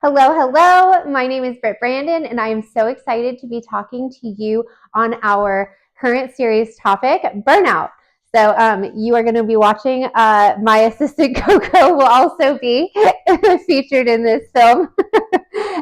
Hello, hello. My name is Britt Brandon, and I am so excited to be talking to you on our current series topic, burnout. So, you are going to be watching. My assistant Coco will also be featured in this film.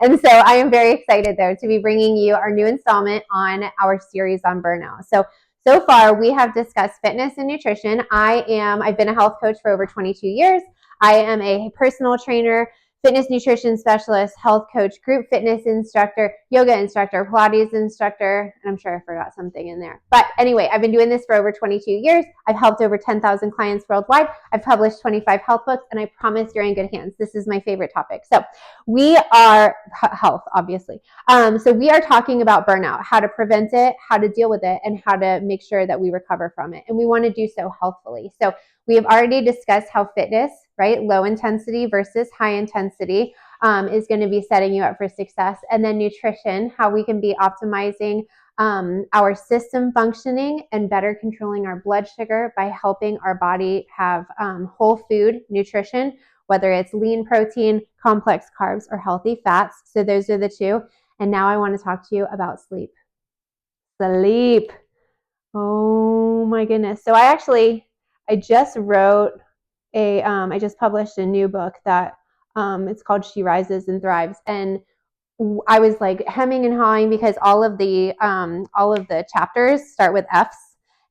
And so, I am very excited, though, to be bringing you our new installment on our series on burnout. So far, we have discussed fitness and nutrition. I've been a health coach for over 22 years. I am a personal trainer, fitness nutrition specialist, health coach, group fitness instructor, yoga instructor, Pilates instructor, and I'm sure I forgot something in there. But anyway, I've been doing this for over 22 years. I've helped over 10,000 clients worldwide. I've published 25 health books, and I promise you're in good hands. This is my favorite topic. So we are health, obviously. So we are talking about burnout, how to prevent it, how to deal with it, and how to make sure that we recover from it. And we want to do so healthfully. So we have already discussed how fitness, right, low intensity versus high intensity, is going to be setting you up for success. And then nutrition, how we can be optimizing our system functioning and better controlling our blood sugar by helping our body have whole food nutrition, whether it's lean protein, complex carbs, or healthy fats. So those are the two. And now I want to talk to you about sleep. Sleep. Oh my goodness. So I just wrote I just published a new book that it's called She Rises and Thrives. And I was like hemming and hawing because all of the chapters start with F's.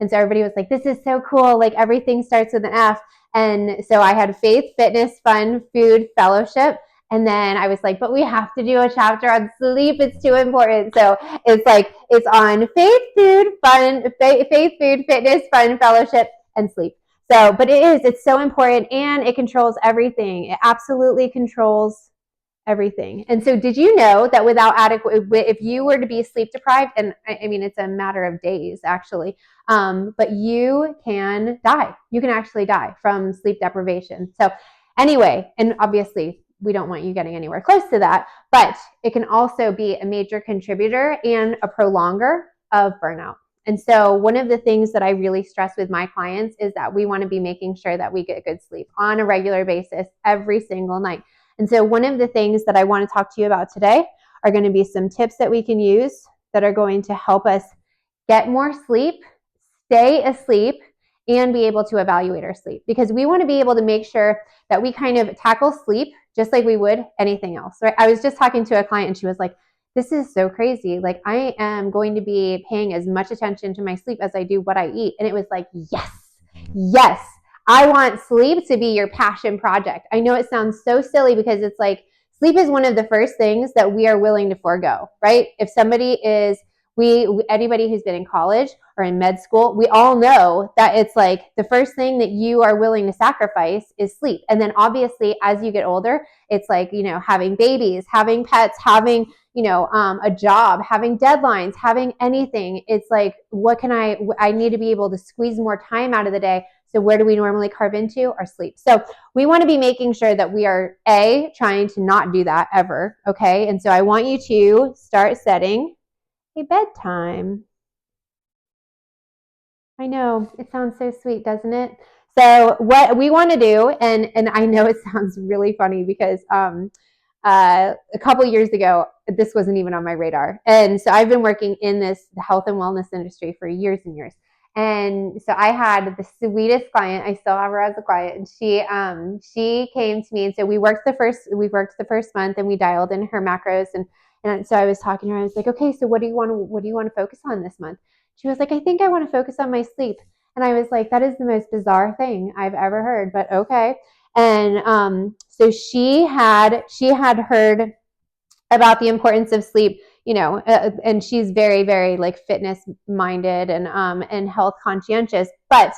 And so everybody was like, this is so cool. Like everything starts with an F. And so I had faith, fitness, fun, food, fellowship. And then I was like, but we have to do a chapter on sleep. It's too important. So it's on faith, food, fun, faith, food, fitness, fun, fellowship, and sleep. So, but it's so important, and it controls everything. It absolutely controls everything. And so did you know that without adequate, if you were to be sleep deprived, and I mean, it's a matter of days actually, but you can die. You can actually die from sleep deprivation. So anyway, and obviously we don't want you getting anywhere close to that, but it can also be a major contributor and a prolonger of burnout. And so one of the things that I really stress with my clients is that we want to be making sure that we get good sleep on a regular basis every single night. And so one of the things that I want to talk to you about today are going to be some tips that we can use that are going to help us get more sleep, stay asleep, and be able to evaluate our sleep. Because we want to be able to make sure that we kind of tackle sleep just like we would anything else, right? I was just talking to a client and she was like, this is so crazy. Like I am going to be paying as much attention to my sleep as I do what I eat. And it was like, yes. I want sleep to be your passion project. I know it sounds so silly because it's like sleep is one of the first things that we are willing to forego, right? If somebody is, anybody who's been in college or in med school, we all know that it's like the first thing that you are willing to sacrifice is sleep. And then obviously as you get older, it's like, having babies, having pets, having, a job, having deadlines, having anything. It's like, I need to be able to squeeze more time out of the day. So where do we normally carve into? Our sleep. So we want to be making sure that we are trying to not do that ever. Okay. And so I want you to start setting a bedtime. I know it sounds so sweet, doesn't it? So what we want to do, and I know it sounds really funny because a couple years ago, this wasn't even on my radar. And so I've been working in the health and wellness industry for years and years. And so I had the sweetest client. I still have her as a client, and she came to me and so we worked the first month, and we dialed in her macros, and so I was talking to her. I was like, okay, so what do you want to focus on this month? She was like, I think I want to focus on my sleep. And I was like, that is the most bizarre thing I've ever heard, but okay. And so she had heard about the importance of sleep, and she's very, very like fitness minded and health conscientious, but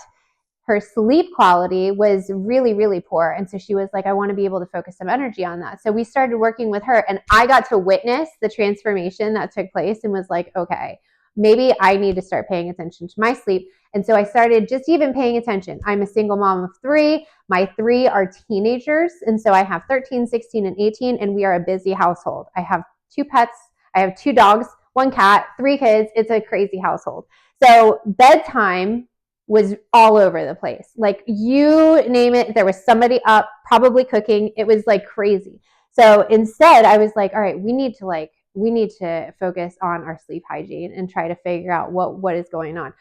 her sleep quality was really, really poor. And so she was like, I want to be able to focus some energy on that. So we started working with her, and I got to witness the transformation that took place and was like, okay, maybe I need to start paying attention to my sleep. And so I started just even paying attention. I'm a single mom of 3. My 3 are teenagers. And so I have 13, 16, and 18, and we are a busy household. I have 2 pets. I have 2 dogs, 1 cat, 3 kids. It's a crazy household. So bedtime was all over the place. Like you name it, there was somebody up, probably cooking. It was like crazy. So instead, I was like, all right, we need to focus on our sleep hygiene and try to figure out what is going on.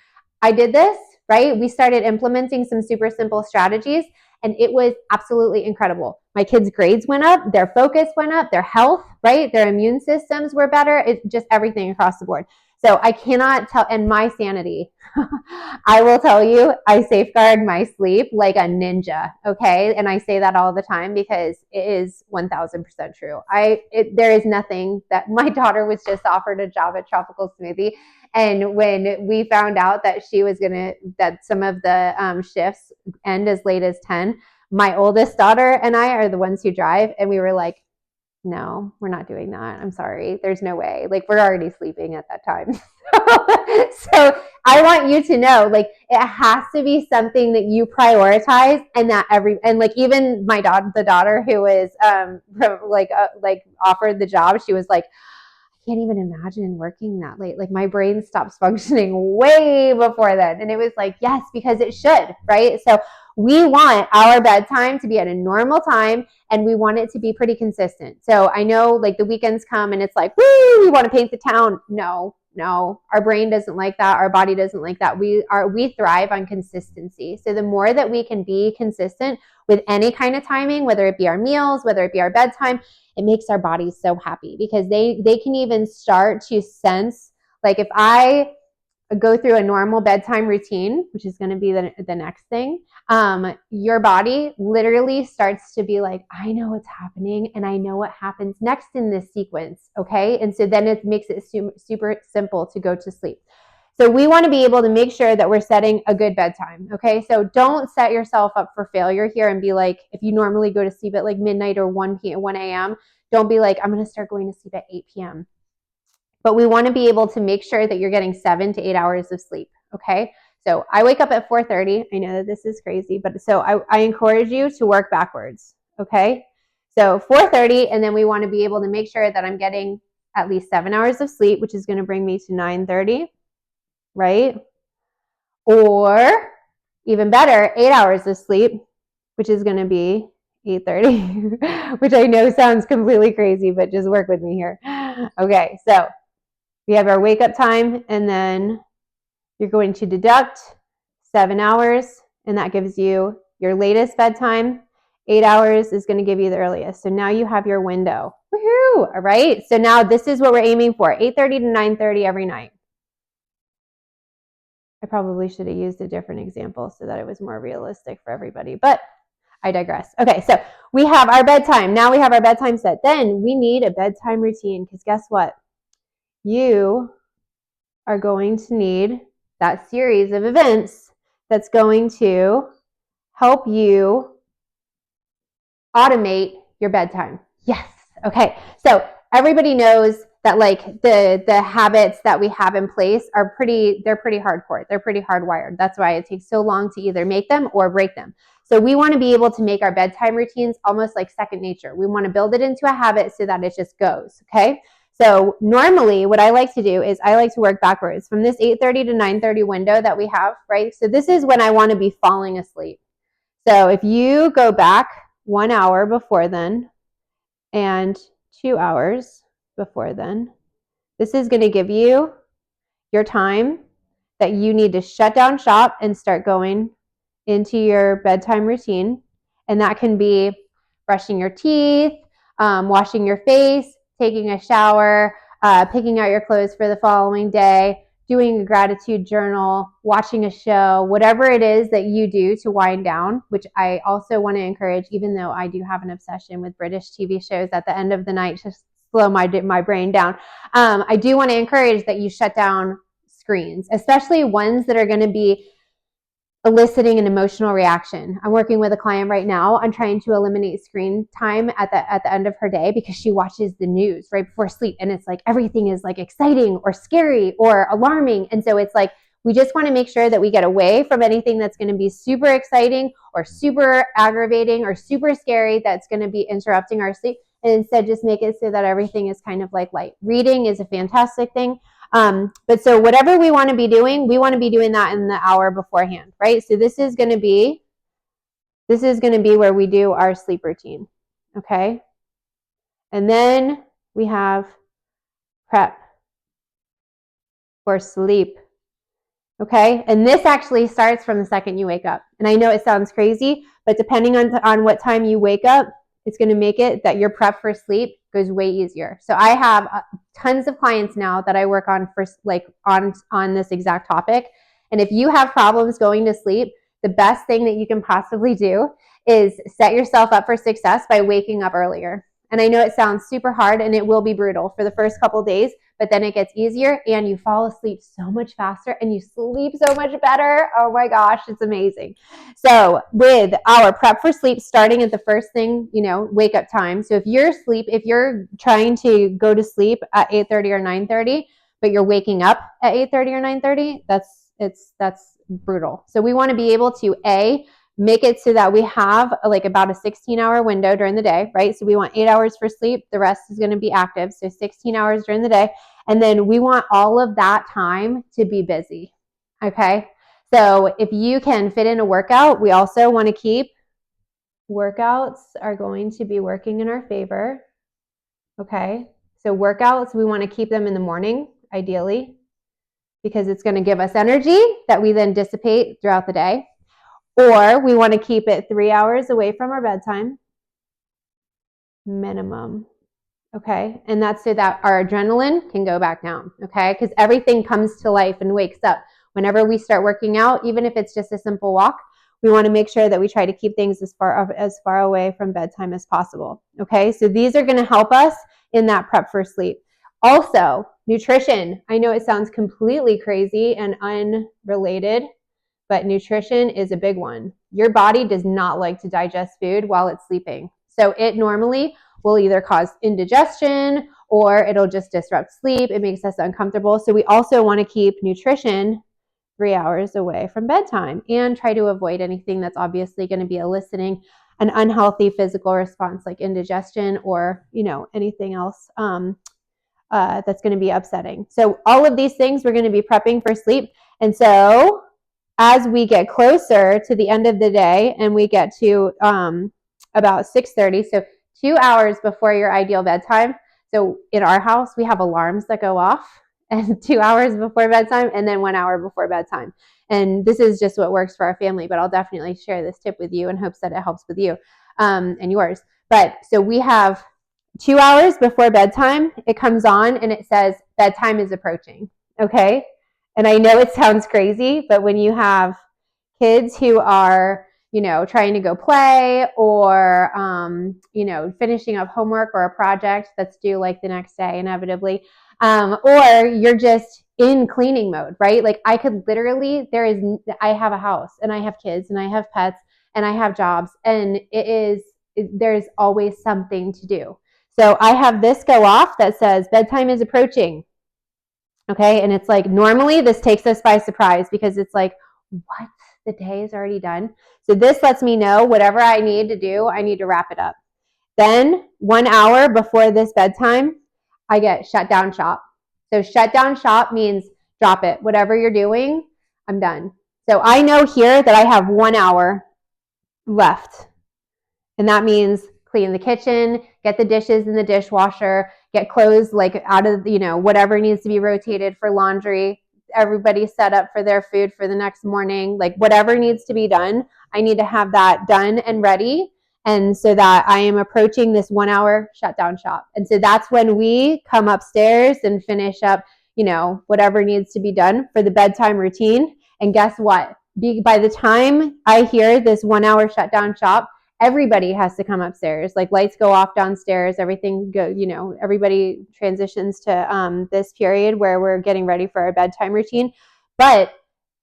I did this, right? We started implementing some super simple strategies, and it was absolutely incredible. My kids' grades went up, their focus went up, their health, right? Their immune systems were better. It's just everything across the board. So I cannot tell, and my sanity, I will tell you, I safeguard my sleep like a ninja, okay? And I say that all the time because it is 1000% true. There is nothing that my daughter was just offered a job at Tropical Smoothie. And when we found out that that some of the shifts end as late as 10, my oldest daughter and I are the ones who drive. And we were like, no, we're not doing that. I'm sorry. There's no way. Like, we're already sleeping at that time. So I want you to know, like, it has to be something that you prioritize, and that like, even the daughter who was offered the job, she was like, I can't even imagine working that late. Like, my brain stops functioning way before then. And it was like, yes, because it should, right? So we want our bedtime to be at a normal time, and we want it to be pretty consistent. So I know, like, the weekends come and it's like, woo, we want to paint the town. No, our brain doesn't like that. Our body doesn't like that. We thrive on consistency. So the more that we can be consistent with any kind of timing, whether it be our meals, whether it be our bedtime, it makes our bodies so happy, because they can even start to sense, like, if I go through a normal bedtime routine, which is going to be the next thing, your body literally starts to be like, I know what's happening, and I know what happens next in this sequence, okay? And so then it makes it super simple to go to sleep. So we want to be able to make sure that we're setting a good bedtime, okay? So don't set yourself up for failure here and be like, if you normally go to sleep at like midnight or 1 a.m., don't be like, I'm going to start going to sleep at 8 p.m. But we want to be able to make sure that you're getting 7 to 8 hours of sleep, okay? So I wake up at 4:30. I know that this is crazy, but so I encourage you to work backwards, okay? So 4:30, and then we want to be able to make sure that I'm getting at least 7 hours of sleep, which is going to bring me to 9:30, right? Or even better, 8 hours of sleep, which is going to be 8:30, which I know sounds completely crazy, but just work with me here. Okay, so we have our wake up time, and then you're going to deduct 7 hours, and that gives you your latest bedtime. 8 hours is going to give you the earliest. So now you have your window. Woohoo! All right. So now this is what we're aiming for, 8:30 to 9:30 every night. I probably should have used a different example so that it was more realistic for everybody, but I digress. Okay, so we have our bedtime. Now we have our bedtime set. Then we need a bedtime routine, because guess what? You are going to need that series of events that's going to help you automate your bedtime. Yes. Okay. So everybody knows that, like, the habits that we have in place are they're pretty hardcore. They're pretty hardwired. That's why it takes so long to either make them or break them. So we want to be able to make our bedtime routines almost like second nature. We want to build it into a habit so that it just goes. Okay. So normally what I like to do is I like to work backwards from this 8:30 to 9:30 window that we have, right? So this is when I want to be falling asleep. So if you go back 1 hour before then and 2 hours before then, this is going to give you your time that you need to shut down shop and start going into your bedtime routine. And that can be brushing your teeth, washing your face, taking a shower, picking out your clothes for the following day, doing a gratitude journal, watching a show, whatever it is that you do to wind down, which I also want to encourage, even though I do have an obsession with British TV shows at the end of the night to slow my brain down. I do want to encourage that you shut down screens, especially ones that are going to be eliciting an emotional reaction. I'm working with a client right now on trying to eliminate screen time at the end of her day, because she watches the news right before sleep, and it's like everything is like exciting or scary or alarming. And so it's like, we just want to make sure that we get away from anything that's going to be super exciting or super aggravating or super scary that's going to be interrupting our sleep, and instead just make it so that everything is kind of like light. Reading is a fantastic thing. But so whatever we want to be doing, we want to be doing that in the hour beforehand, right? So this is going to be where we do our sleep routine, okay? And then we have prep for sleep. Okay, and this actually starts from the second you wake up. And I know it sounds crazy, but depending on what time you wake up, it's going to make it that your prep for sleep goes way easier. So I have tons of clients now that I work on for like on this exact topic. And if you have problems going to sleep, the best thing that you can possibly do is set yourself up for success by waking up earlier. And I know it sounds super hard and it will be brutal for the first couple of days, but then it gets easier and you fall asleep so much faster and you sleep so much better. Oh my gosh, it's amazing. So with our prep for sleep starting at the first thing, wake up time. So if you're trying to go to sleep at 8:30 or 9:30, but you're waking up at 8:30 or 9:30, that's brutal. So we want to be able to make it so that we have like about a 16-hour window during the day, right? So we want 8 hours for sleep. The rest is going to be active. So 16 hours during the day. And then we want all of that time to be busy. Okay. So if you can fit in a workout, we also want to keep workouts are going to be working in our favor. Okay. So workouts, we want to keep them in the morning, ideally, because it's going to give us energy that we then dissipate throughout the day. Or we want to keep it 3 hours away from our bedtime, minimum. Okay. And that's so that our adrenaline can go back down. Okay. Because everything comes to life and wakes up. Whenever we start working out, even if it's just a simple walk, we want to make sure that we try to keep things as far away from bedtime as possible. Okay. So these are going to help us in that prep for sleep. Also, nutrition. I know it sounds completely crazy and unrelated, but nutrition is a big one. Your body does not like to digest food while it's sleeping. So it normally will either cause indigestion or it'll just disrupt sleep. It makes us uncomfortable. So we also want to keep nutrition 3 hours away from bedtime and try to avoid anything that's obviously going to be eliciting an unhealthy physical response like indigestion or, anything else that's going to be upsetting. So all of these things we're going to be prepping for sleep. And so as we get closer to the end of the day and we get to about 6:30, so 2 hours before your ideal bedtime. So in our house, we have alarms that go off and 2 hours before bedtime and then 1 hour before bedtime. And this is just what works for our family, but I'll definitely share this tip with you in hopes that it helps with you and yours. But so we have 2 hours before bedtime, it comes on and it says bedtime is approaching. Okay. And I know it sounds crazy, but when you have kids who are, trying to go play or, finishing up homework or a project that's due like the next day inevitably, or you're just in cleaning mode, right? Like I could literally, I have a house and I have kids and I have pets and I have jobs and there's always something to do. So I have this go off that says bedtime is approaching. Okay. And it's like, normally this takes us by surprise because it's like, what? The day is already done. So this lets me know whatever I need to do, I need to wrap it up. Then 1 hour before this bedtime, I get shut down shop. So shut down shop means drop it. Whatever you're doing, I'm done. So I know here that I have 1 hour left. And that means clean the kitchen, get the dishes in the dishwasher, get clothes like out of, whatever needs to be rotated for laundry. Everybody's set up for their food for the next morning, like whatever needs to be done, I need to have that done and ready. And so that I am approaching this 1 hour shutdown shop. And so that's when we come upstairs and finish up, whatever needs to be done for the bedtime routine. And guess what? By the time I hear this 1 hour shutdown shop, everybody has to come upstairs. Like lights go off downstairs, everything everybody transitions to this period where we're getting ready for our bedtime routine. But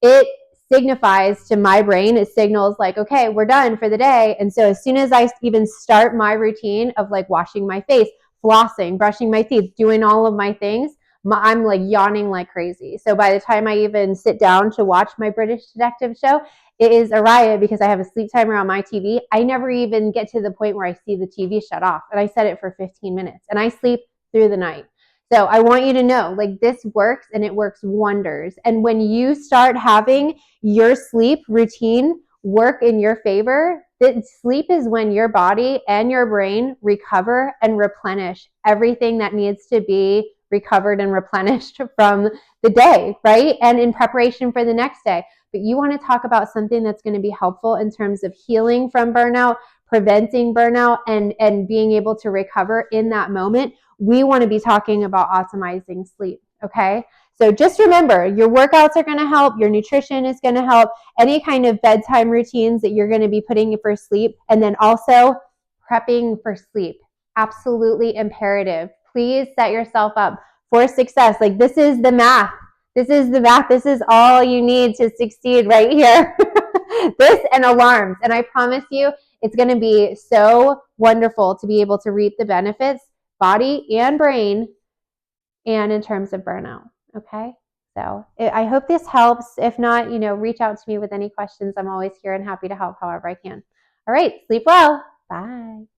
it signifies to my brain, it signals like, okay, we're done for the day. And so as soon as I even start my routine of like washing my face, flossing, brushing my teeth, doing all of my things, I'm like yawning like crazy. So by the time I even sit down to watch my British detective show, it is a riot because I have a sleep timer on my TV. I never even get to the point where I see the TV shut off, and I set it for 15 minutes and I sleep through the night. So I want you to know, like, this works and it works wonders. And when you start having your sleep routine work in your favor, that sleep is when your body and your brain recover and replenish everything that needs to be recovered and replenished from the day, right? And in preparation for the next day. But you want to talk about something that's going to be helpful in terms of healing from burnout, preventing burnout, and being able to recover in that moment. We want to be talking about optimizing sleep, okay? So just remember, your workouts are going to help, your nutrition is going to help, any kind of bedtime routines that you're going to be putting for sleep, and then also prepping for sleep. Absolutely imperative. Please set yourself up for success. Like, this is the math. This is the math. This is all you need to succeed right here. This and alarms. And I promise you, it's going to be so wonderful to be able to reap the benefits, body and brain, and in terms of burnout. Okay? So I hope this helps. If not, reach out to me with any questions. I'm always here and happy to help however I can. All right. Sleep well. Bye.